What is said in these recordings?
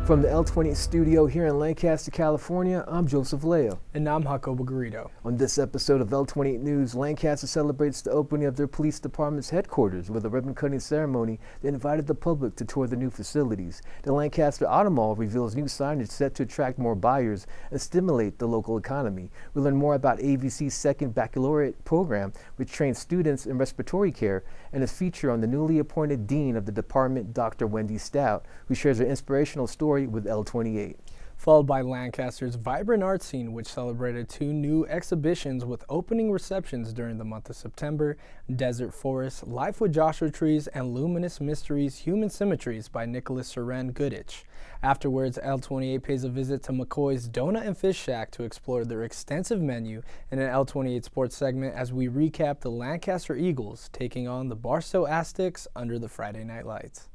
From the L28 studio here in Lancaster, California, I'm Joseph Leo. And I'm Jacobo Garrido. On this episode of L28 News, Lancaster celebrates the opening of their police department's headquarters with a ribbon-cutting ceremony that invited the public to tour the new facilities. The Lancaster Auto Mall reveals new signage set to attract more buyers and stimulate the local economy. We learn more about AVC's second baccalaureate program, which trains students in respiratory care, and is featured on the newly appointed dean of the department, Dr. Wendy Stout, who shares her inspirational story with L28. Followed by Lancaster's vibrant art scene, which celebrated two new exhibitions with opening receptions during the month of September: Desert Forest, Life with Joshua Trees, and Luminous Mysteries, Human Symmetries by Nicholas Seren Goodich. Afterwards, L28 pays a visit to McCoy's Donut and Fish Shack to explore their extensive menu in an L28 sports segment as we recap the Lancaster Eagles taking on the Barstow Aztecs under the Friday night lights.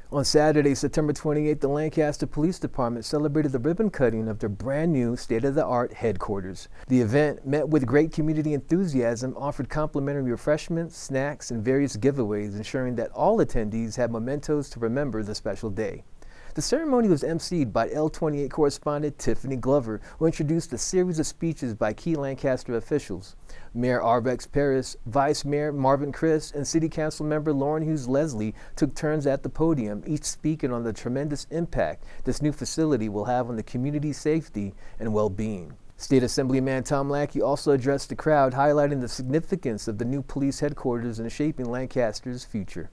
On Saturday, September 28th, the Lancaster Police Department celebrated the ribbon cutting of their brand new state-of-the-art headquarters. The event, met with great community enthusiasm, offered complimentary refreshments, snacks, and various giveaways, ensuring that all attendees had mementos to remember the special day. The ceremony was emceed by L28 correspondent Tiffany Glover, who introduced a series of speeches by key Lancaster officials. Mayor Arbex Paris, Vice Mayor Marvin Chris, and City Council member Lauren Hughes Leslie took turns at the podium, each speaking on the tremendous impact this new facility will have on the community's safety and well-being. State Assemblyman Tom Lackey also addressed the crowd, highlighting the significance of the new police headquarters in shaping Lancaster's future.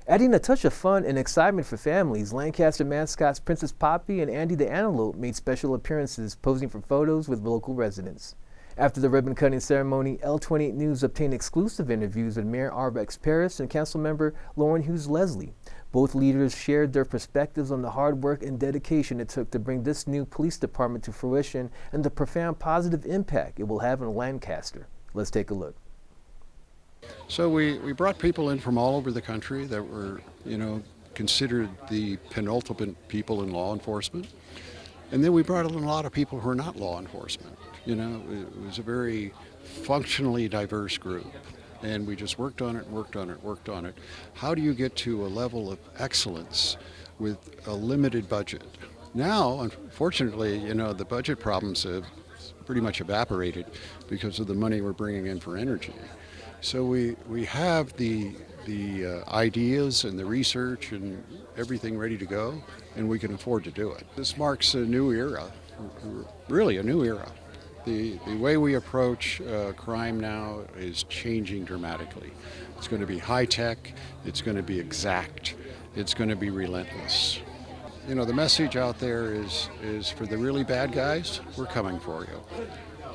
Adding a touch of fun and excitement for families, Lancaster mascots Princess Poppy and Andy the Antelope made special appearances, posing for photos with local residents. After the ribbon-cutting ceremony, L28 News obtained exclusive interviews with Mayor Arbex Paris and Councilmember Lauren Hughes Leslie. Both leaders shared their perspectives on the hard work and dedication it took to bring this new police department to fruition and the profound positive impact it will have in Lancaster. Let's take a look. So we brought people in from all over the country that were, considered the penultimate people in law enforcement. And then we brought in a lot of people who are not law enforcement. It was a very functionally diverse group. And we just worked on it. How do you get to a level of excellence with a limited budget? Now, unfortunately, the budget problems have pretty much evaporated because of the money we're bringing in for energy. So we have the ideas and the research and everything ready to go, and we can afford to do it. This marks a new era, really a new era. The way we approach crime now is changing dramatically. It's going to be high-tech, it's going to be exact, it's going to be relentless. The message out there is for the really bad guys, we're coming for you.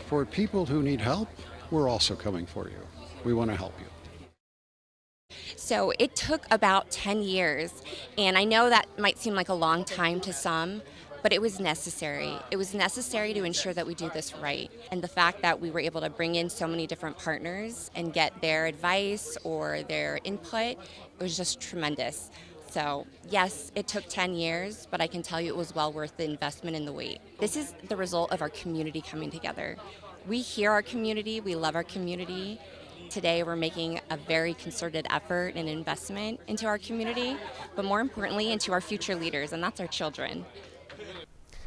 For people who need help, we're also coming for you. We want to help you. So it took about 10 years, and I know that might seem like a long time to some, but it was necessary. It was necessary to ensure that we do this right. And the fact that we were able to bring in so many different partners and get their advice or their input, it was just tremendous. So yes, it took 10 years, but I can tell you it was well worth the investment and the wait. This is the result of our community coming together. We hear our community, we love our community. Today we're making a very concerted effort and investment into our community, but more importantly into our future leaders, and that's our children.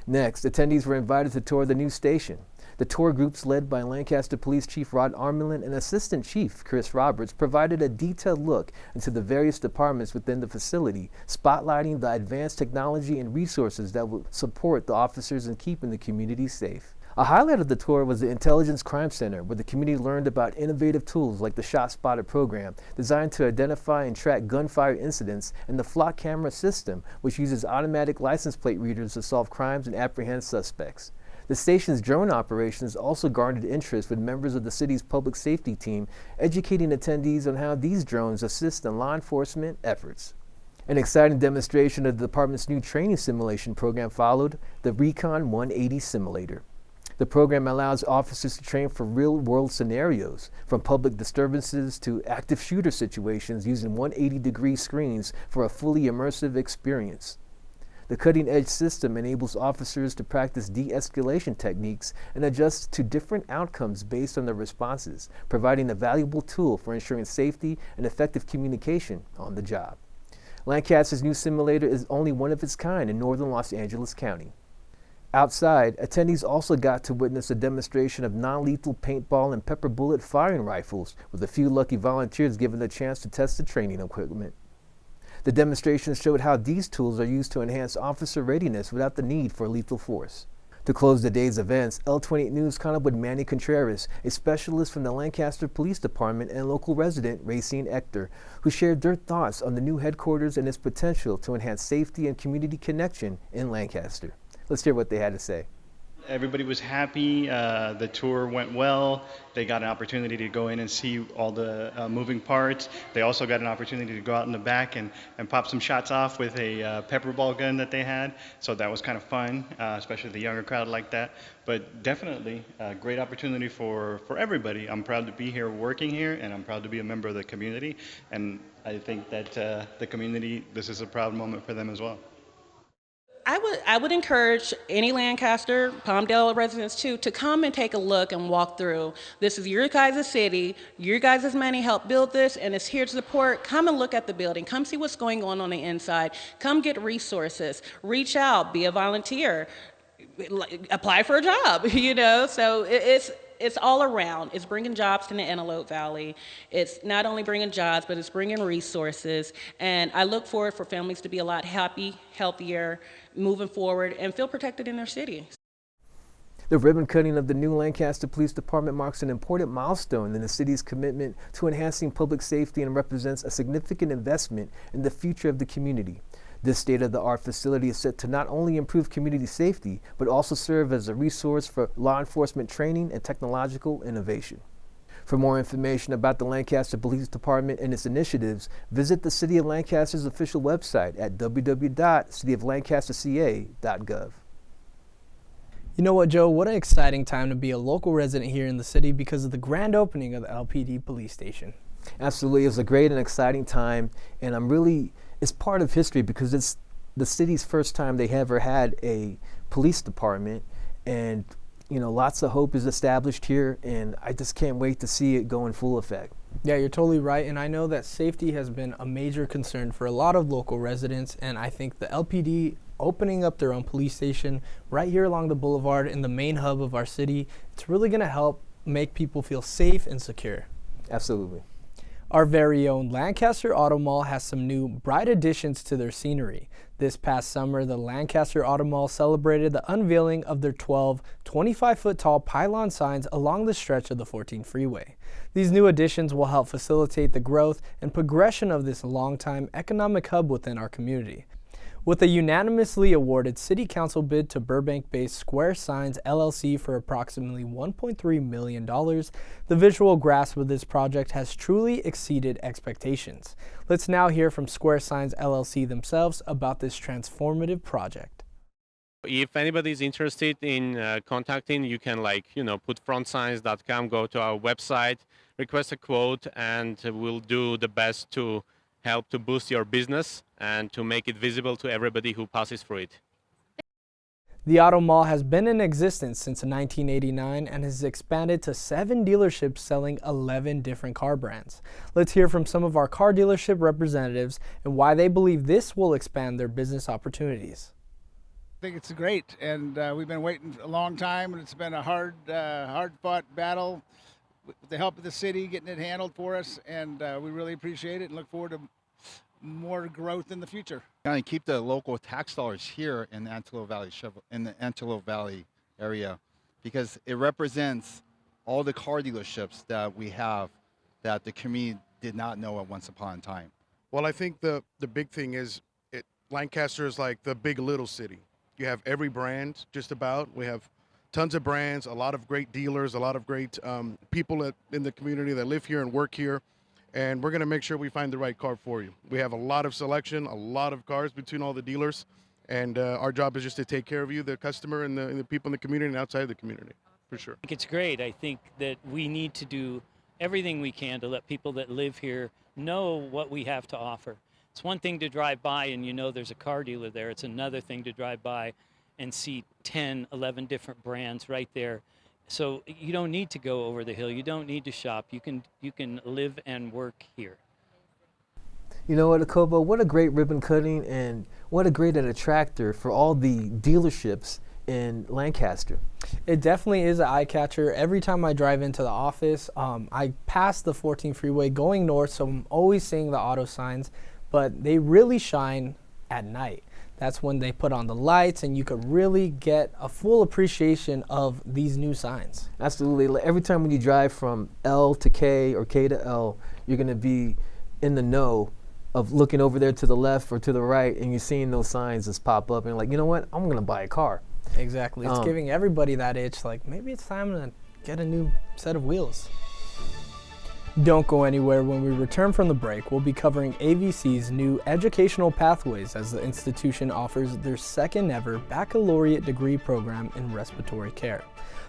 Next, attendees were invited to tour the new station. The tour groups led by Lancaster Police Chief Rod Armelin and Assistant Chief Chris Roberts provided a detailed look into the various departments within the facility, spotlighting the advanced technology and resources that will support the officers in keeping the community safe. A highlight of the tour was the Intelligence Crime Center, where the community learned about innovative tools like the Shot Spotter program, designed to identify and track gunfire incidents, and the Flock Camera system, which uses automatic license plate readers to solve crimes and apprehend suspects. The station's drone operations also garnered interest with members of the city's public safety team, educating attendees on how these drones assist in law enforcement efforts. An exciting demonstration of the department's new training simulation program followed, the Recon 180 Simulator. The program allows officers to train for real-world scenarios, from public disturbances to active shooter situations, using 180-degree screens for a fully immersive experience. The cutting-edge system enables officers to practice de-escalation techniques and adjust to different outcomes based on their responses, providing a valuable tool for ensuring safety and effective communication on the job. Lancaster's new simulator is only one of its kind in northern Los Angeles County. Outside, attendees also got to witness a demonstration of non-lethal paintball and pepper bullet firing rifles, with a few lucky volunteers given the chance to test the training equipment. The demonstration showed how these tools are used to enhance officer readiness without the need for lethal force. To close the day's events, L28 News caught up with Manny Contreras, a specialist from the Lancaster Police Department and local resident Racine Ector, who shared their thoughts on the new headquarters and its potential to enhance safety and community connection in Lancaster. Let's hear what they had to say. Everybody was happy. The tour went well. They got an opportunity to go in and see all the moving parts. They also got an opportunity to go out in the back and pop some shots off with a pepper ball gun that they had. So that was kind of fun, especially the younger crowd like that. But definitely a great opportunity for everybody. I'm proud to be here working here, and I'm proud to be a member of the community. And I think that the community, this is a proud moment for them as well. I would encourage any Lancaster, Palmdale residents too, to come and take a look and walk through. This is your guys' city, your guys' money helped build this, and it's here to support. Come and look at the building. Come see what's going on the inside. Come get resources. Reach out, be a volunteer, apply for a job, you know? So it's all around. It's bringing jobs to the Antelope Valley. It's not only bringing jobs, but it's bringing resources. And I look forward for families to be a lot healthier, moving forward, and feel protected in their city. The ribbon cutting of the new Lancaster Police Department marks an important milestone in the city's commitment to enhancing public safety and represents a significant investment in the future of the community. This state-of-the-art facility is set to not only improve community safety, but also serve as a resource for law enforcement training and technological innovation. For more information about the Lancaster Police Department and its initiatives, visit the City of Lancaster's official website at www.cityoflancasterca.gov. You know what, Joe? What an exciting time to be a local resident here in the city because of the grand opening of the LPD police station. Absolutely. It was a great and exciting time, and it's part of history because it's the city's first time they ever had a police department, and lots of hope is established here, and I just can't wait to see it go in full effect. Yeah, you're totally right, and I know that safety has been a major concern for a lot of local residents, and I think the LPD opening up their own police station right here along the boulevard in the main hub of our city, it's really going to help make people feel safe and secure. Absolutely. Our very own Lancaster Auto Mall has some new bright additions to their scenery. This past summer, the Lancaster Auto Mall celebrated the unveiling of their 12 25-foot tall pylon signs along the stretch of the 14 freeway. These new additions will help facilitate the growth and progression of this longtime economic hub within our community. With a unanimously awarded City Council bid to Burbank-based Square Signs LLC for approximately $1.3 million, the visual grasp of this project has truly exceeded expectations. Let's now hear from Square Signs LLC themselves about this transformative project. If anybody is interested in contacting, you can put frontsigns.com, go to our website, request a quote, and we'll do the best to help to boost your business and to make it visible to everybody who passes through it. The Auto Mall has been in existence since 1989 and has expanded to 7 dealerships selling 11 different car brands. Let's hear from some of our car dealership representatives and why they believe this will expand their business opportunities. I think it's great, and we've been waiting a long time, and it's been a hard-fought battle with the help of the city getting it handled for us, and we really appreciate it and look forward to more growth in the future. And keep the local tax dollars here in the Antelope Valley area, because it represents all the car dealerships that we have that the community did not know at once upon a time. Well, I think the big thing is Lancaster is like the big little city. You have every brand just about. We have tons of brands, a lot of great dealers, a lot of great people in the community that live here and work here. And we're going to make sure we find the right car for you. We have a lot of selection, a lot of cars between all the dealers. And our job is just to take care of you, the customer, and the people in the community and outside the community, for sure. I think it's great. I think that we need to do everything we can to let people that live here know what we have to offer. It's one thing to drive by and there's a car dealer there. It's another thing to drive by and see 10, 11 different brands right there. So you don't need to go over the hill. You don't need to shop. You can live and work here. You know what, Akobo, what a great ribbon cutting and what a great an attractor for all the dealerships in Lancaster. It definitely is an eye catcher. Every time I drive into the office, I pass the 14 freeway going north, so I'm always seeing the auto signs, but they really shine at night. That's when they put on the lights and you could really get a full appreciation of these new signs. Absolutely. Like every time when you drive from L to K or K to L, you're going to be in the know of looking over there to the left or to the right, and you're seeing those signs just pop up, and you're like, you know what, I'm going to buy a car. Exactly. It's giving everybody that itch, like maybe it's time to get a new set of wheels. Don't go anywhere. When we return from the break, we'll be covering AVC's new educational pathways as the institution offers their second ever baccalaureate degree program in respiratory care,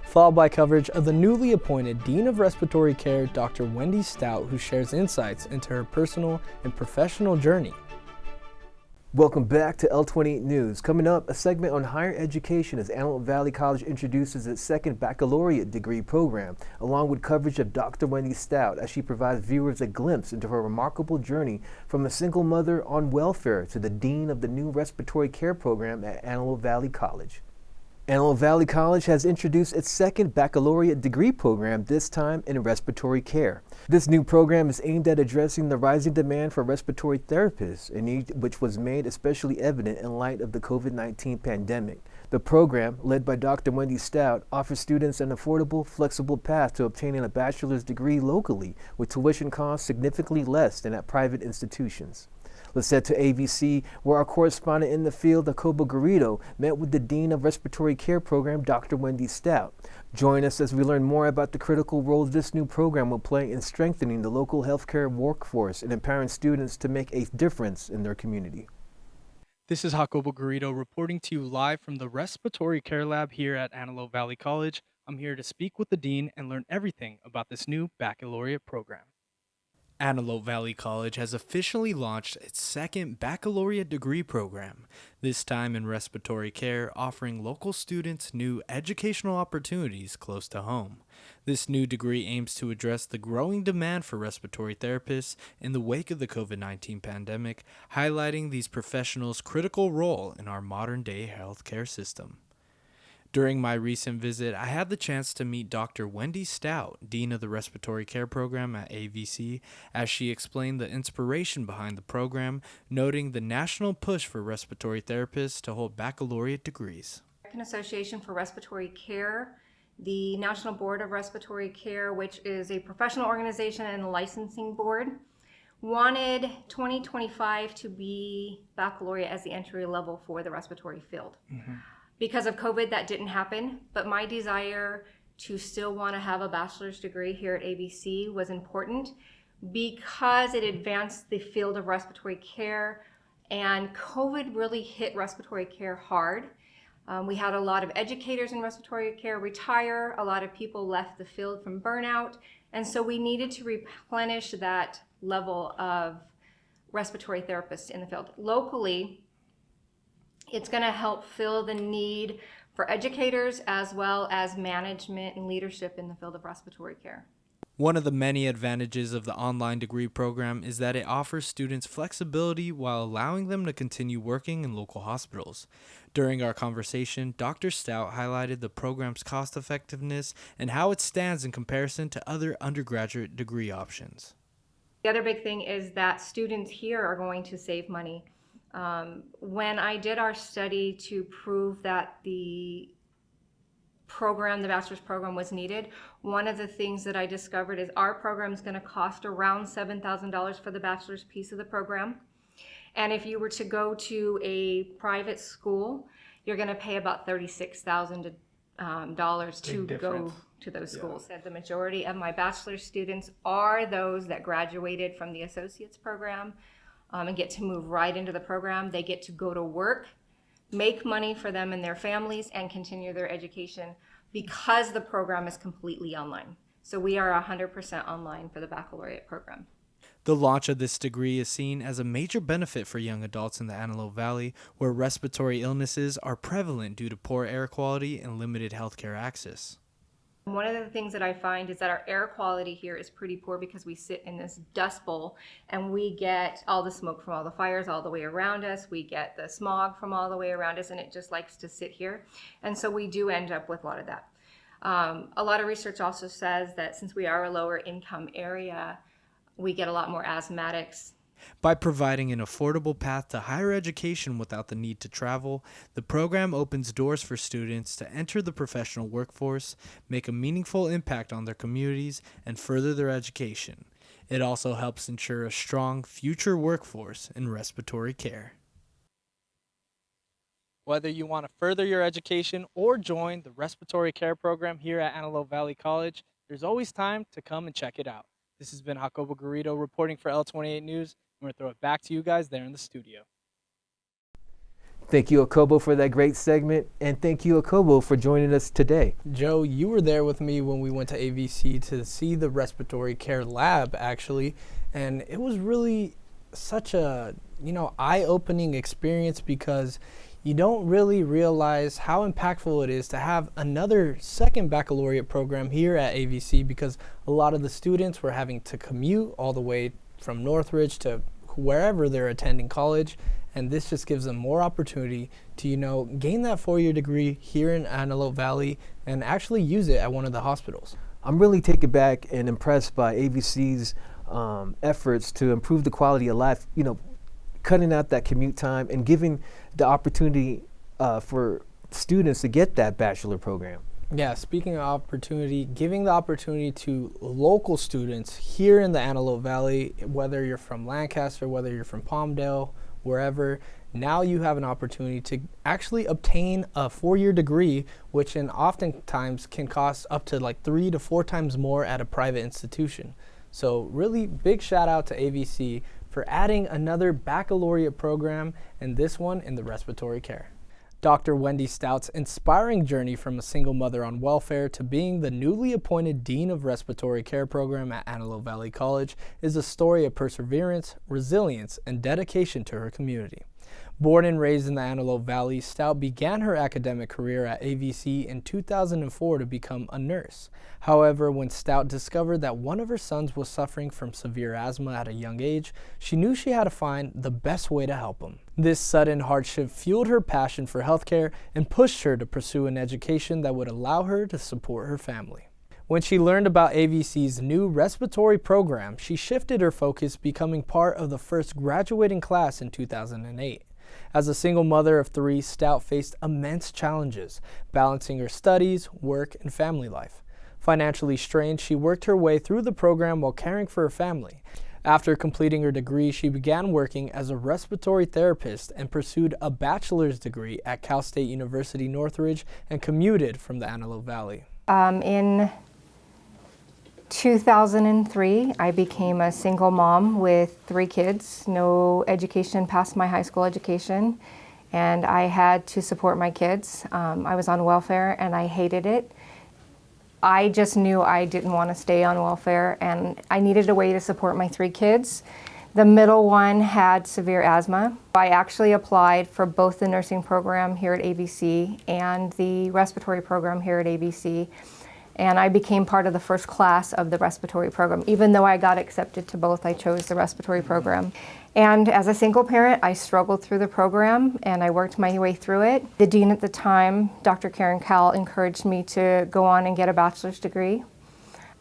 followed by coverage of the newly appointed Dean of Respiratory Care, Dr. Wendy Stout, who shares insights into her personal and professional journey. Welcome back to L28 News. Coming up, a segment on higher education as Antelope Valley College introduces its second baccalaureate degree program, along with coverage of Dr. Wendy Stout as she provides viewers a glimpse into her remarkable journey from a single mother on welfare to the dean of the new respiratory care program at Antelope Valley College. Antelope Valley College has introduced its second baccalaureate degree program, this time in respiratory care. This new program is aimed at addressing the rising demand for respiratory therapists, a need which was made especially evident in light of the COVID-19 pandemic. The program, led by Dr. Wendy Stout, offers students an affordable, flexible path to obtaining a bachelor's degree locally, with tuition costs significantly less than at private institutions. Let's head to AVC, where our correspondent in the field, Akobo Garrido, met with the Dean of Respiratory Care Program, Dr. Wendy Stout. Join us as we learn more about the critical role this new program will play in strengthening the local healthcare workforce and empowering students to make a difference in their community. This is Jacobo Garrido reporting to you live from the Respiratory Care Lab here at Antelope Valley College. I'm here to speak with the Dean and learn everything about this new baccalaureate program. Antelope Valley College has officially launched its second baccalaureate degree program, this time in respiratory care, offering local students new educational opportunities close to home. This new degree aims to address the growing demand for respiratory therapists in the wake of the COVID-19 pandemic, highlighting these professionals' critical role in our modern-day healthcare system. During my recent visit, I had the chance to meet Dr. Wendy Stout, Dean of the Respiratory Care Program at AVC, as she explained the inspiration behind the program, noting the national push for respiratory therapists to hold baccalaureate degrees. American Association for Respiratory Care, the National Board of Respiratory Care, which is a professional organization and a licensing board, wanted 2025 to be baccalaureate as the entry level for the respiratory field. Because of COVID, that didn't happen, but my desire to still want to have a bachelor's degree here at ABC was important because it advanced the field of respiratory care, and COVID really hit respiratory care hard. We had a lot of educators in respiratory care retire, a lot of people left the field from burnout, and so we needed to replenish that level of respiratory therapists in the field. Locally, it's going to help fill the need for educators as well as management and leadership in the field of respiratory care. One of the many advantages of the online degree program is that it offers students flexibility while allowing them to continue working in local hospitals. During our conversation, Dr. Stout highlighted the program's cost effectiveness and how it stands in comparison to other undergraduate degree options. The other big thing is that students here are going to save money. When I did our study to prove that the bachelor's program was needed, one of the things that I discovered is our program is going to cost around $7,000 for the bachelor's piece of the program. And if you were to go to a private school, you're going to pay about $36,000 to go to those schools. And the majority of my bachelor's students are those that graduated from the associate's program and get to move right into the program. They get to go to work, make money for them and their families, and continue their education because the program is completely online. So we are 100% online for the baccalaureate program. The launch of this degree is seen as a major benefit for young adults in the Antelope Valley, where respiratory illnesses are prevalent due to poor air quality and limited healthcare access. One of the things that I find is that our air quality here is pretty poor because we sit in this dust bowl and we get all the smoke from all the fires all the way around us. We get the smog from all the way around us, and it just likes to sit here. And so we do end up with a lot of that. A lot of research also says that since we are a lower income area, we get a lot more asthmatics. By providing an affordable path to higher education without the need to travel, the program opens doors for students to enter the professional workforce, make a meaningful impact on their communities, and further their education. It also helps ensure a strong future workforce in respiratory care. Whether you want to further your education or join the respiratory care program here at Antelope Valley College, there's always time to come and check it out. This has been Jacobo Garrido reporting for L28 News. I'm going to throw it back to you guys there in the studio. Thank you, Okobo, for that great segment, and thank you, Okobo, for joining us today. Joe, you were there with me when we went to AVC to see the respiratory care lab, actually, and it was really such a, eye-opening experience because you don't really realize how impactful it is to have another second baccalaureate program here at AVC, because a lot of the students were having to commute all the way from Northridge to wherever they're attending college, and this just gives them more opportunity to gain that 4-year degree here in Antelope Valley and actually use it at one of the hospitals. I'm really taken back and impressed by AVC's efforts to improve the quality of life, cutting out that commute time and giving the opportunity for students to get that bachelor program. Yeah, speaking of opportunity, giving the opportunity to local students here in the Antelope Valley, whether you're from Lancaster, whether you're from Palmdale, wherever, now you have an opportunity to actually obtain a 4-year degree, which oftentimes can cost up to like 3 to 4 times more at a private institution. So really big shout out to AVC for adding another baccalaureate program, and this one in the respiratory care. Dr. Wendy Stout's inspiring journey from a single mother on welfare to being the newly appointed Dean of Respiratory Care Program at Antelope Valley College is a story of perseverance, resilience, and dedication to her community. Born and raised in the Antelope Valley, Stout began her academic career at AVC in 2004 to become a nurse. However, when Stout discovered that one of her sons was suffering from severe asthma at a young age, she knew she had to find the best way to help him. This sudden hardship fueled her passion for healthcare and pushed her to pursue an education that would allow her to support her family. When she learned about AVC's new respiratory program, she shifted her focus, becoming part of the first graduating class in 2008. As a single mother of 3, Stout faced immense challenges, balancing her studies, work, and family life. Financially strained, she worked her way through the program while caring for her family. After completing her degree, she began working as a respiratory therapist and pursued a bachelor's degree at Cal State University Northridge and commuted from the Antelope Valley. In 2003, I became a single mom with 3 kids, no education past my high school education, and I had to support my kids. I was on welfare and I hated it. I just knew I didn't want to stay on welfare, and I needed a way to support my 3 kids. The middle one had severe asthma. I actually applied for both the nursing program here at AVC and the respiratory program here at AVC. And I became part of the first class of the respiratory program. Even though I got accepted to both, I chose the respiratory program. And as a single parent, I struggled through the program and I worked my way through it. The dean at the time, Dr. Karen Cowell, encouraged me to go on and get a bachelor's degree.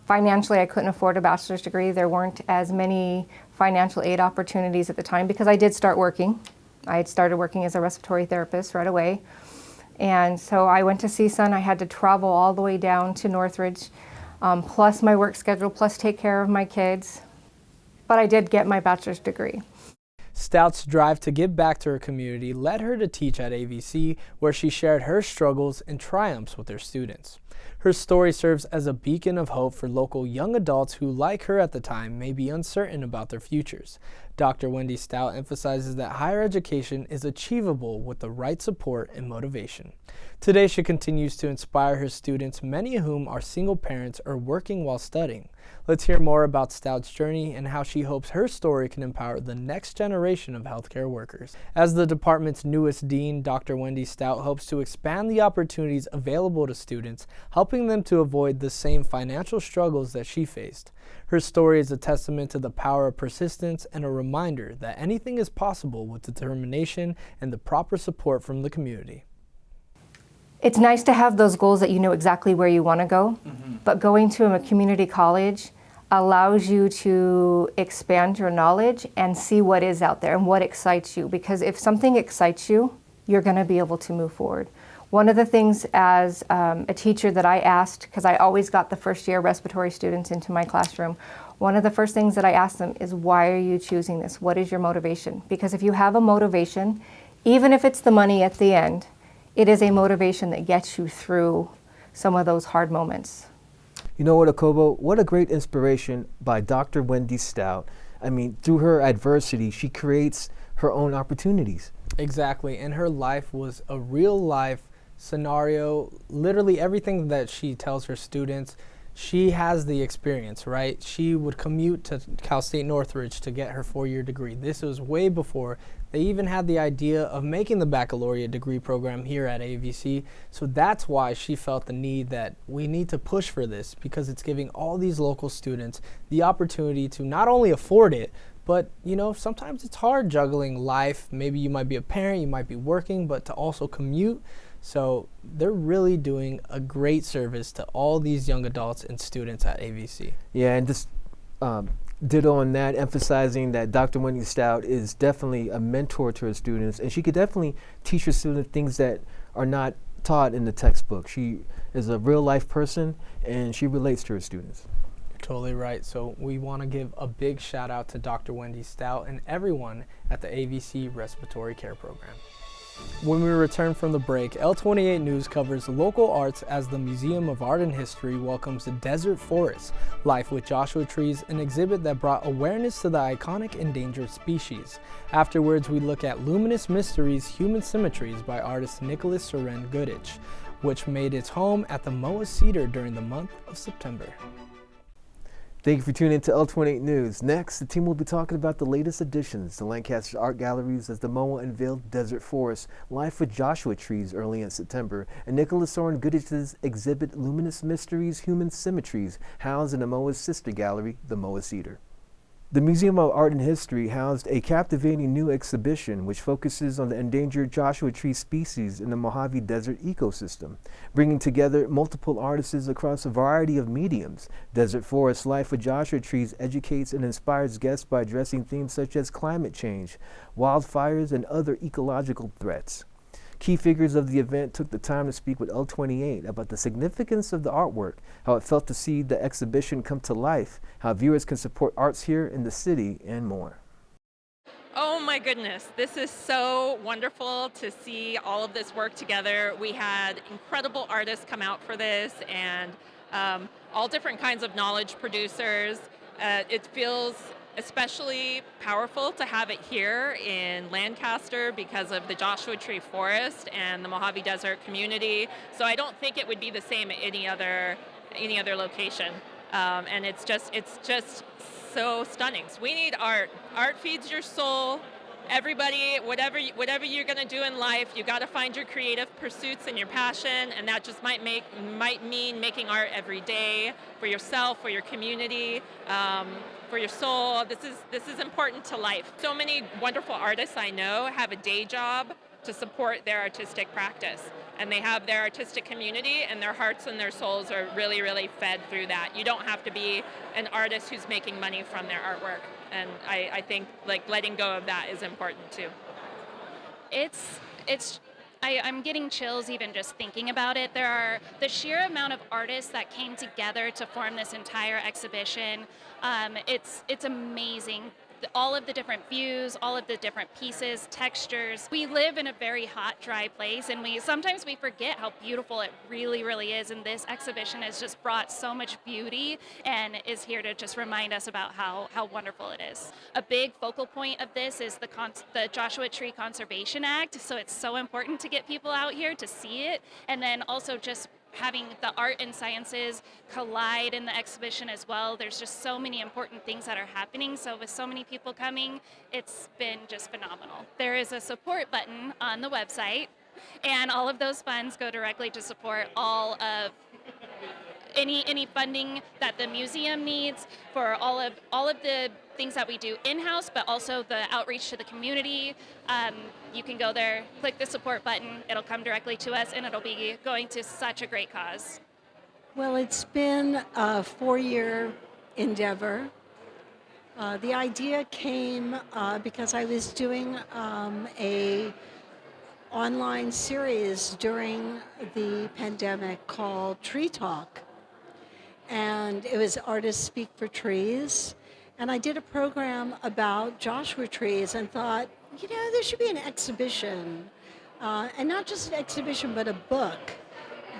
Financially, I couldn't afford a bachelor's degree. There weren't as many financial aid opportunities at the time because I did start working. I had started working as a respiratory therapist right away. And so I went to CSUN. I had to travel all the way down to Northridge, plus my work schedule, plus take care of my kids. But I did get my bachelor's degree. Stout's drive to give back to her community led her to teach at AVC, where she shared her struggles and triumphs with her students. Her story serves as a beacon of hope for local young adults who, like her at the time, may be uncertain about their futures. Dr. Wendy Stout emphasizes that higher education is achievable with the right support and motivation. Today, she continues to inspire her students, many of whom are single parents or working while studying. Let's hear more about Stout's journey and how she hopes her story can empower the next generation of healthcare workers. As the department's newest dean, Dr. Wendy Stout hopes to expand the opportunities available to students, helping them to avoid the same financial struggles that she faced. Her story is a testament to the power of persistence and a reminder that anything is possible with determination and the proper support from the community. It's nice to have those goals that you know exactly where you want to go, but going to a community college allows you to expand your knowledge and see what is out there and what excites you, because if something excites you, you're going to be able to move forward. One of the things as a teacher that I asked, because I always got the first year respiratory students into my classroom, one of the first things that I asked them is, why are you choosing this? What is your motivation? Because if you have a motivation, even if it's the money at the end, it is a motivation that gets you through some of those hard moments. You know what, Akobo? What a great inspiration by Dr. Wendy Stout. I mean, through her adversity, she creates her own opportunities. Exactly, and her life was a real life scenario. Literally everything that she tells her students, she has the experience, right? She would commute to Cal State Northridge to get her 4-year degree. This was way before they even had the idea of making the baccalaureate degree program here at AVC. So that's why she felt the need that we need to push for this, because it's giving all these local students the opportunity to not only afford it, but you know, sometimes it's hard juggling life. Maybe you might be a parent, you might be working, but to also commute. So they're really doing a great service to all these young adults and students at AVC. Yeah, and just ditto on that, emphasizing that Dr. Wendy Stout is definitely a mentor to her students, and she could definitely teach her students things that are not taught in the textbook. She is a real life person, and she relates to her students. You're totally right. So we want to give a big shout out to Dr. Wendy Stout and everyone at the AVC Respiratory Care Program. When we return from the break, L28 News covers local arts as the Museum of Art and History welcomes the Desert Forest, Life with Joshua Trees, an exhibit that brought awareness to the iconic endangered species. Afterwards, we look at Luminous Mysteries, Human Symmetries by artist Nicholas Soren Goodich, which made its home at the MOAH CEDAR during the month of September. Thank you for tuning in to L28 News. Next, the team will be talking about the latest additions to Lancaster art galleries as the MOAH unveiled Desert Forest, Life with Joshua Trees early in September, and Nicholas Soren Goodich's exhibit Luminous Mysteries, Human Symmetries, housed in the MOAH's sister gallery, the MOAH CEDAR. The Museum of Art and History housed a captivating new exhibition which focuses on the endangered Joshua tree species in the Mojave Desert ecosystem, bringing together multiple artists across a variety of mediums. Desert Forest Life with Joshua Trees educates and inspires guests by addressing themes such as climate change, wildfires, and other ecological threats. Key figures of the event took the time to speak with L28 about the significance of the artwork, how it felt to see the exhibition come to life, how viewers can support arts here in the city, and more. Oh my goodness, this is so wonderful to see all of this work together. We had incredible artists come out for this, and all different kinds of knowledge producers. It feels especially powerful to have it here in Lancaster because of the Joshua Tree Forest and the Mojave Desert community. So I don't think it would be the same at any other location. And it's just so stunning. So we need art. Art feeds your soul. Everybody, whatever you're going to do in life, you got to find your creative pursuits and your passion, and that just might mean making art every day for yourself, for your community, for your soul. This is important to life. So many wonderful artists I know have a day job to support their artistic practice, and they have their artistic community, and their hearts and their souls are really, really fed through that. You don't have to be an artist who's making money from their artwork. And I think like letting go of that is important too. I'm getting chills even just thinking about it. There are the sheer amount of artists that came together to form this entire exhibition. It's amazing. All of the different views, all of the different pieces, textures. We live in a very hot, dry place, and sometimes we forget how beautiful it really, really is. And this exhibition has just brought so much beauty and is here to just remind us about how wonderful it is. A big focal point of this is the Joshua Tree Conservation Act. So it's so important to get people out here to see it, and then also just having the art and sciences collide in the exhibition as well. There's just so many important things that are happening. So with so many people coming, it's been just phenomenal. There is a support button on the website, and all of those funds go directly to support all of any funding that the museum needs for all of the things that we do in-house, but also the outreach to the community. You can go there, click the support button, it'll come directly to us, and it'll be going to such a great cause. Well, it's been a 4-year endeavor. The idea came because I was doing a online series during the pandemic called Tree Talk. And it was Artists Speak for Trees. And I did a program about Joshua trees and thought, there should be an exhibition. And not just an exhibition, but a book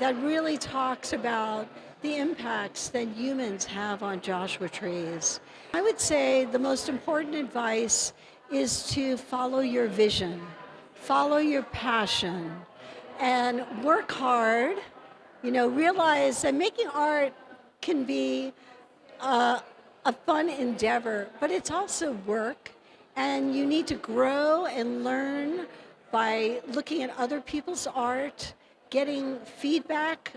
that really talks about the impacts that humans have on Joshua trees. I would say the most important advice is to follow your vision, follow your passion, and work hard. Realize that making art can be a fun endeavor, but it's also work, and you need to grow and learn by looking at other people's art, getting feedback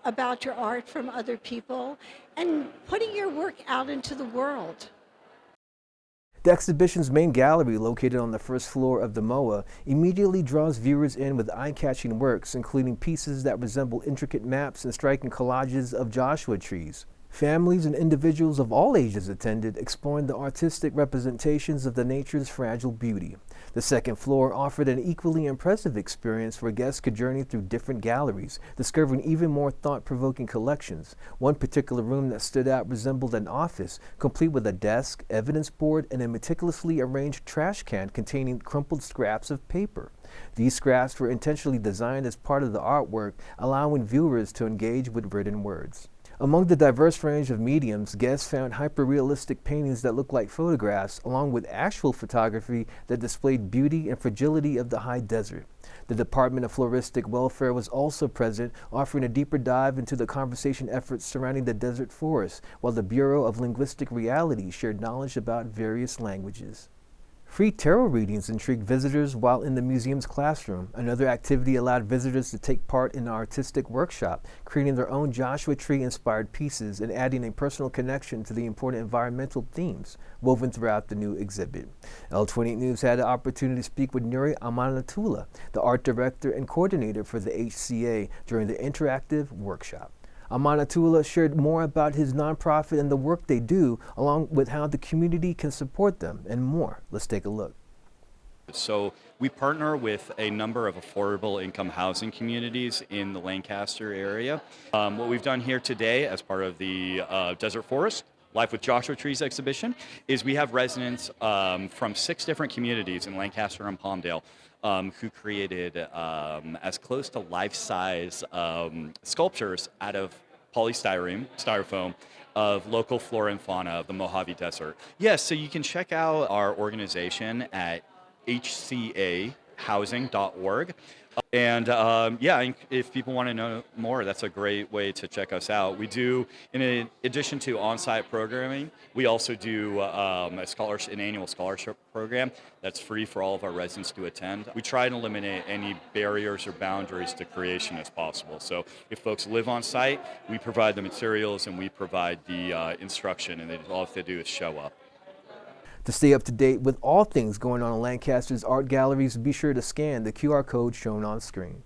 about your art from other people, and putting your work out into the world. The exhibition's main gallery, located on the first floor of the MOAH, immediately draws viewers in with eye-catching works, including pieces that resemble intricate maps and striking collages of Joshua trees. Families and individuals of all ages attended, exploring the artistic representations of the nature's fragile beauty. The second floor offered an equally impressive experience where guests could journey through different galleries, discovering even more thought-provoking collections. One particular room that stood out resembled an office, complete with a desk, evidence board, and a meticulously arranged trash can containing crumpled scraps of paper. These scraps were intentionally designed as part of the artwork, allowing viewers to engage with written words. Among the diverse range of mediums, guests found hyper-realistic paintings that looked like photographs, along with actual photography that displayed beauty and fragility of the high desert. The Department of Floristic Welfare was also present, offering a deeper dive into the conservation efforts surrounding the desert forest, while the Bureau of Linguistic Reality shared knowledge about various languages. Free tarot readings intrigued visitors while in the museum's classroom. Another activity allowed visitors to take part in an artistic workshop, creating their own Joshua Tree-inspired pieces and adding a personal connection to the important environmental themes woven throughout the new exhibit. L28 News had the opportunity to speak with Nuri Amanatullah, the art director and coordinator for the HCA, during the interactive workshop. Amanatullah shared more about his nonprofit and the work they do, along with how the community can support them and more. Let's take a look. So we partner with a number of affordable income housing communities in the Lancaster area. What we've done here today as part of the Desert Forest Life with Joshua Trees exhibition is we have residents from 6 different communities in Lancaster and Palmdale who created as close to life-size sculptures out of styrofoam of local flora and fauna of the Mojave Desert. Yes, so you can check out our organization at hcahousing.org. And if people want to know more, that's a great way to check us out. We do, in addition to on-site programming, we also do an annual scholarship program that's free for all of our residents to attend. We try and eliminate any barriers or boundaries to creation as possible. So if folks live on site, we provide the materials and we provide the instruction, and all they have to do is show up. To stay up to date with all things going on in Lancaster's art galleries, be sure to scan the QR code shown on screen.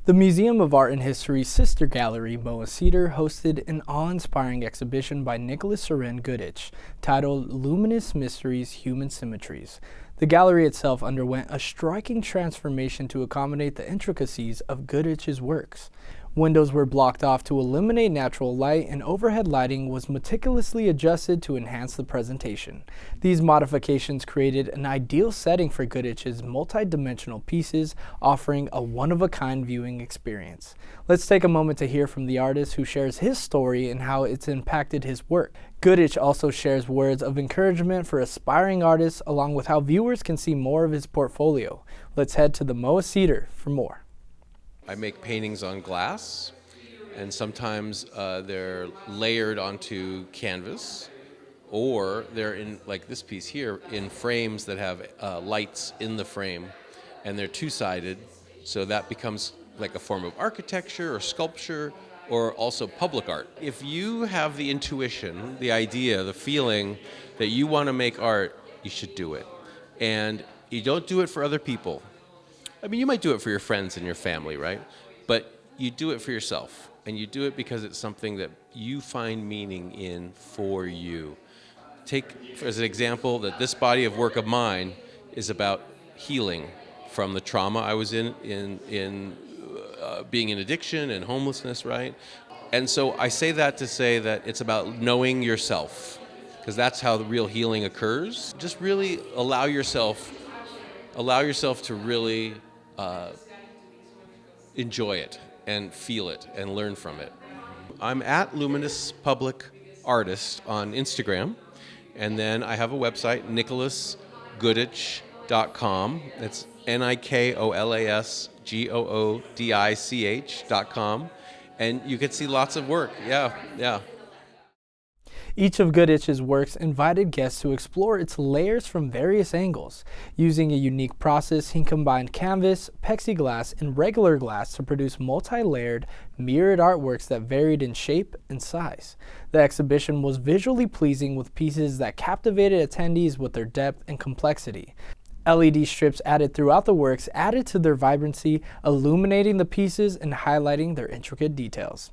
The Museum of Art and History's sister gallery, MOAH CEDAR, hosted an awe-inspiring exhibition by Nicholas Soren Goodich titled Luminous Mysteries, Human Symmetries. The gallery itself underwent a striking transformation to accommodate the intricacies of Goodich's works. Windows were blocked off to eliminate natural light, and overhead lighting was meticulously adjusted to enhance the presentation. These modifications created an ideal setting for Goodich's multi-dimensional pieces, offering a one-of-a-kind viewing experience. Let's take a moment to hear from the artist who shares his story and how it's impacted his work. Goodich also shares words of encouragement for aspiring artists, along with how viewers can see more of his portfolio. Let's head to the MOAH CEDAR for more. I make paintings on glass, and sometimes they're layered onto canvas, or they're in, like this piece here, in frames that have lights in the frame, and they're two-sided, so that becomes like a form of architecture or sculpture, or also public art. If you have the intuition, the idea, the feeling that you want to make art, you should do it. And you don't do it for other people. I mean, you might do it for your friends and your family, right? But you do it for yourself, and you do it because it's something that you find meaning in for you. Take as an example that this body of work of mine is about healing from the trauma I was in being in addiction and homelessness, right? And so I say that to say that it's about knowing yourself, because that's how the real healing occurs. Just really allow yourself to really enjoy it and feel it and learn from it. I'm at Luminous Public Artist on Instagram, and then I have a website, nicholasgoodich.com. It's NIKOLASGOODICH.com, and you can see lots of work. Yeah. Each of Goodich's works invited guests to explore its layers from various angles. Using a unique process, he combined canvas, plexiglass, and regular glass to produce multi-layered, mirrored artworks that varied in shape and size. The exhibition was visually pleasing with pieces that captivated attendees with their depth and complexity. LED strips added throughout the works added to their vibrancy, illuminating the pieces and highlighting their intricate details.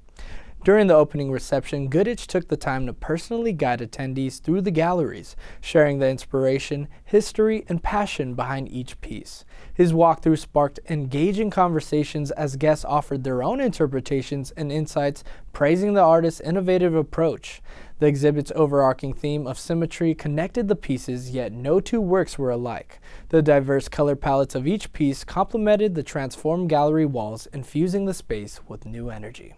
During the opening reception, Goodich took the time to personally guide attendees through the galleries, sharing the inspiration, history, and passion behind each piece. His walkthrough sparked engaging conversations as guests offered their own interpretations and insights, praising the artist's innovative approach. The exhibit's overarching theme of symmetry connected the pieces, yet no two works were alike. The diverse color palettes of each piece complemented the transformed gallery walls, infusing the space with new energy.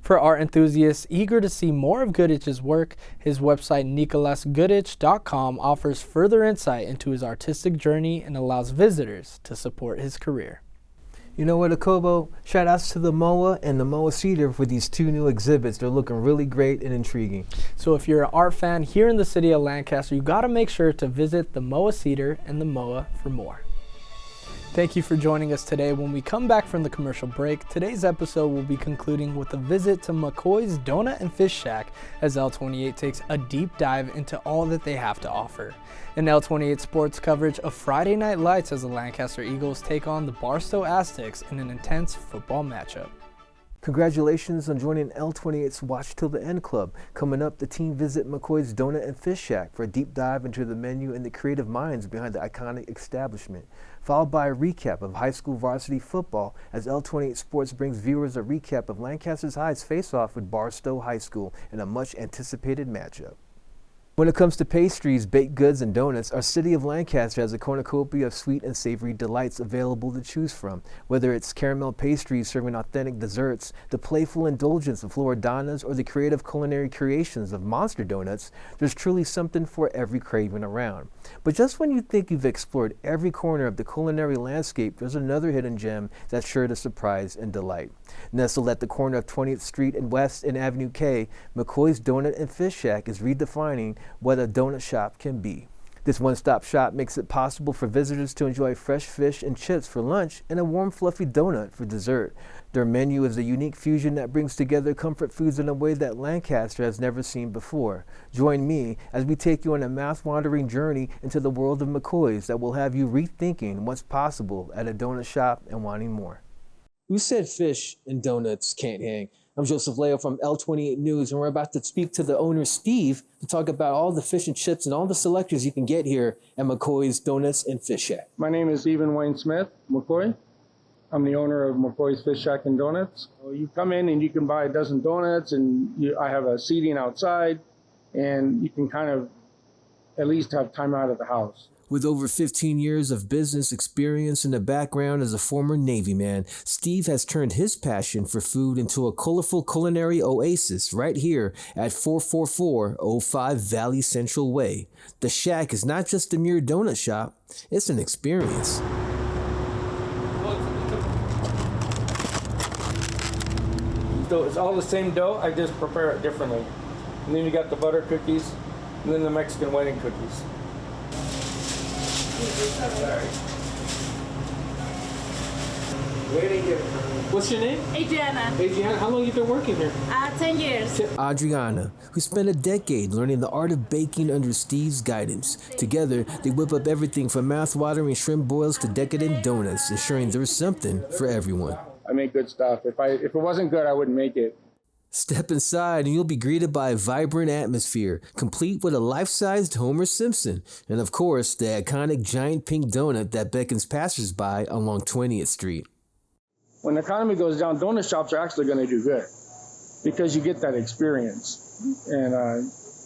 For art enthusiasts eager to see more of Goodich's work, his website nicholasgoodich.com offers further insight into his artistic journey and allows visitors to support his career. You know what, Akobo? Shout outs to the MOAH and the MOAH CEDAR for these two new exhibits. They're looking really great and intriguing. So if you're an art fan here in the city of Lancaster, you got to make sure to visit the MOAH CEDAR and the MOAH for more. Thank you for joining us today. When we come back from the commercial break, today's episode will be concluding with a visit to McCoy's Donut and Fish Shack as L28 takes a deep dive into all that they have to offer. In L28 sports coverage of Friday Night Lights as the Lancaster Eagles take on the Barstow Aztecs in an intense football matchup. Congratulations on joining L28's Watch Till the End Club. Coming up, the team visit McCoy's Donut and Fish Shack for a deep dive into the menu and the creative minds behind the iconic establishment, followed by a recap of high school varsity football as L28 Sports brings viewers a recap of Lancaster's High's face-off with Barstow High School in a much-anticipated matchup. When it comes to pastries, baked goods, and donuts, our city of Lancaster has a cornucopia of sweet and savory delights available to choose from. Whether it's caramel pastries serving authentic desserts, the playful indulgence of Floridanas, or the creative culinary creations of Monster Donuts, there's truly something for every craving around. But just when you think you've explored every corner of the culinary landscape, there's another hidden gem that's sure to surprise and delight. Nestled at the corner of 20th Street and West and Avenue K, McCoy's Donut and Fish Shack is redefining what a donut shop can be. This one-stop shop makes it possible for visitors to enjoy fresh fish and chips for lunch and a warm, fluffy donut for dessert. Their menu is a unique fusion that brings together comfort foods in a way that Lancaster has never seen before. Join me as we take you on a mouth-wandering journey into the world of McCoy's that will have you rethinking what's possible at a donut shop and wanting more. Who said fish and donuts can't hang? I'm Joseph Leo from L28 News, and we're about to speak to the owner, Steve, to talk about all the fish and chips and all the selectors you can get here at McCoy's Donuts and Fish Shack. My name is Stephen Wayne Smith, McCoy. I'm the owner of McCoy's Fish Shack and Donuts. You come in and you can buy a dozen donuts, and I have a seating outside, and you can kind of at least have time out of the house. With over 15 years of business experience in the background as a former Navy man, Steve has turned his passion for food into a colorful culinary oasis right here at 44405 Valley Central Way. The Shack is not just a mere donut shop, it's an experience. dough. It's all the same dough. I just prepare it differently. And then you got the butter cookies, and then the Mexican wedding cookies. What's your name? Adriana. Adriana, how long you been working here? 10 years. Adriana, who spent a decade learning the art of baking under Steve's guidance. Together, they whip up everything from mouth-watering shrimp boils to decadent donuts, ensuring there's something for everyone. I make good stuff. If it wasn't good, I wouldn't make it. Step inside and you'll be greeted by a vibrant atmosphere, complete with a life-sized Homer Simpson, and of course, the iconic giant pink donut that beckons passersby along 20th Street. When the economy goes down, donut shops are actually going to do good because you get that experience. And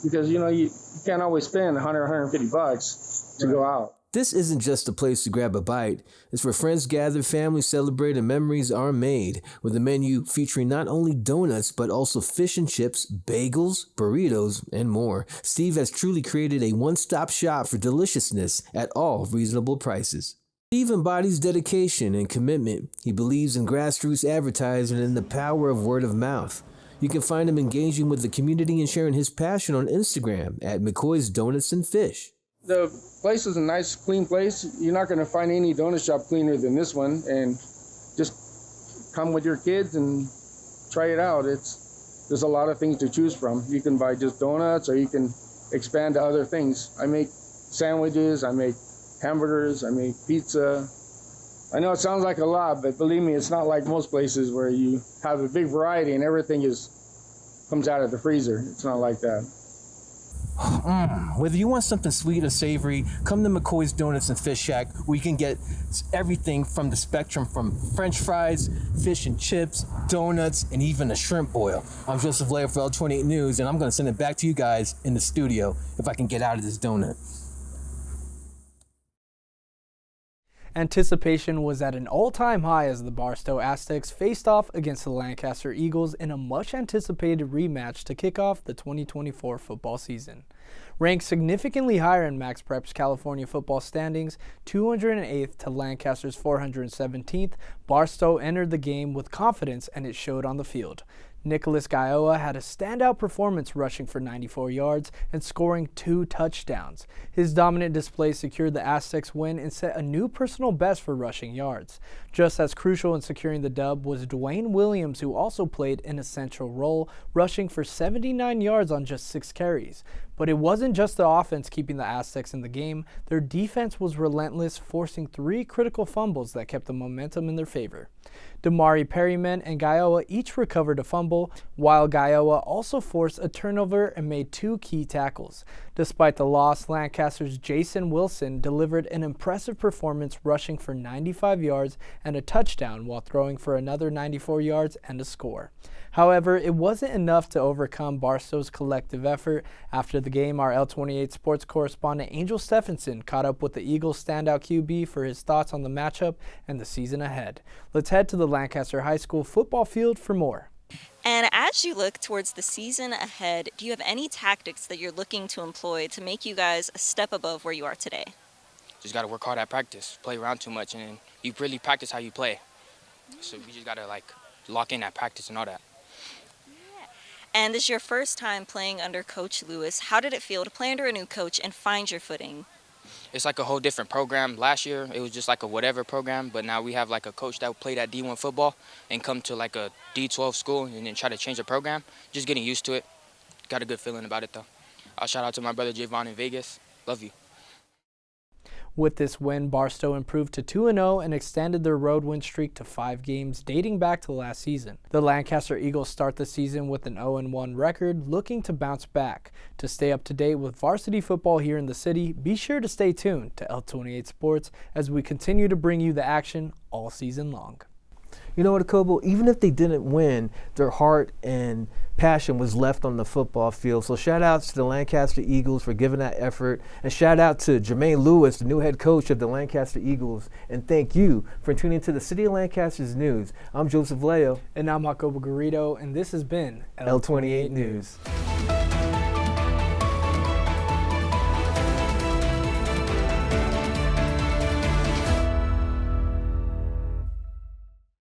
because, you can't always spend 100, 150 bucks to go out. This isn't just a place to grab a bite. It's where friends gather, families celebrate, and memories are made, with a menu featuring not only donuts, but also fish and chips, bagels, burritos, and more. Steve has truly created a one-stop shop for deliciousness at all reasonable prices. Steve embodies dedication and commitment. He believes in grassroots advertising and the power of word of mouth. You can find him engaging with the community and sharing his passion on Instagram at McCoy's Donuts and Fish. The place is a nice, clean place. You're not going to find any donut shop cleaner than this one. And just come with your kids and try it out. There's a lot of things to choose from. You can buy just donuts or you can expand to other things. I make sandwiches, I make hamburgers, I make pizza. I know it sounds like a lot, but believe me, it's not like most places where you have a big variety and everything comes out of the freezer. It's not like that. Whether you want something sweet or savory, come to McCoy's Donuts and Fish Shack, where you can get everything from the spectrum, from French fries, fish and chips, donuts, and even a shrimp boil. I'm Joseph Lair for L28 News, and I'm going to send it back to you guys in the studio if I can get out of this donut. Anticipation was at an all-time high as the Barstow Aztecs faced off against the Lancaster Eagles in a much-anticipated rematch to kick off the 2024 football season. Ranked significantly higher in Max Prep's California football standings, 208th to Lancaster's 417th, Barstow entered the game with confidence, and it showed on the field. Nicholas Gaioa had a standout performance, rushing for 94 yards and scoring 2 touchdowns. His dominant display secured the Aztecs win and set a new personal best for rushing yards. Just as crucial in securing the dub was Dwayne Williams, who also played an essential role, rushing for 79 yards on just 6 carries. But it wasn't just the offense keeping the Aztecs in the game. Their defense was relentless, forcing 3 critical fumbles that kept the momentum in their favor. Damari Perryman and Gaioa each recovered a fumble, while Gaioa also forced a turnover and made 2 key tackles. Despite the loss, Lancaster's Jason Wilson delivered an impressive performance, rushing for 95 yards and a touchdown while throwing for another 94 yards and a score. However, it wasn't enough to overcome Barstow's collective effort. After the game, our L28 sports correspondent Angel Stephenson caught up with the Eagles' standout QB for his thoughts on the matchup and the season ahead. Let's head to the Lancaster High School football field for more. And as you look towards the season ahead, do you have any tactics that you're looking to employ to make you guys a step above where you are today? Just got to work hard at practice, play around too much, and you really practice how you play. So we just got to lock in at practice and all that. And this is your first time playing under Coach Lewis. How did it feel to play under a new coach and find your footing? It's like a whole different program. Last year, it was just like a whatever program, but now we have like a coach that played at D1 football and come to like a D12 school and then try to change the program. Just getting used to it. Got a good feeling about it, though. I'll shout out to my brother Javon in Vegas. Love you. With this win, Barstow improved to 2-0 and extended their road win streak to 5 games dating back to last season. The Lancaster Eagles start the season with an 0-1 record, looking to bounce back. To stay up to date with varsity football here in the city, be sure to stay tuned to L28 Sports as we continue to bring you the action all season long. You know what, Kobo? Even if they didn't win, their heart and passion was left on the football field. So shout outs to the Lancaster Eagles for giving that effort. And shout out to Jermaine Lewis, the new head coach of the Lancaster Eagles. And thank you for tuning into the City of Lancaster's news. I'm Joseph Leo. And I'm Jacobo Garrido, and this has been L28 News.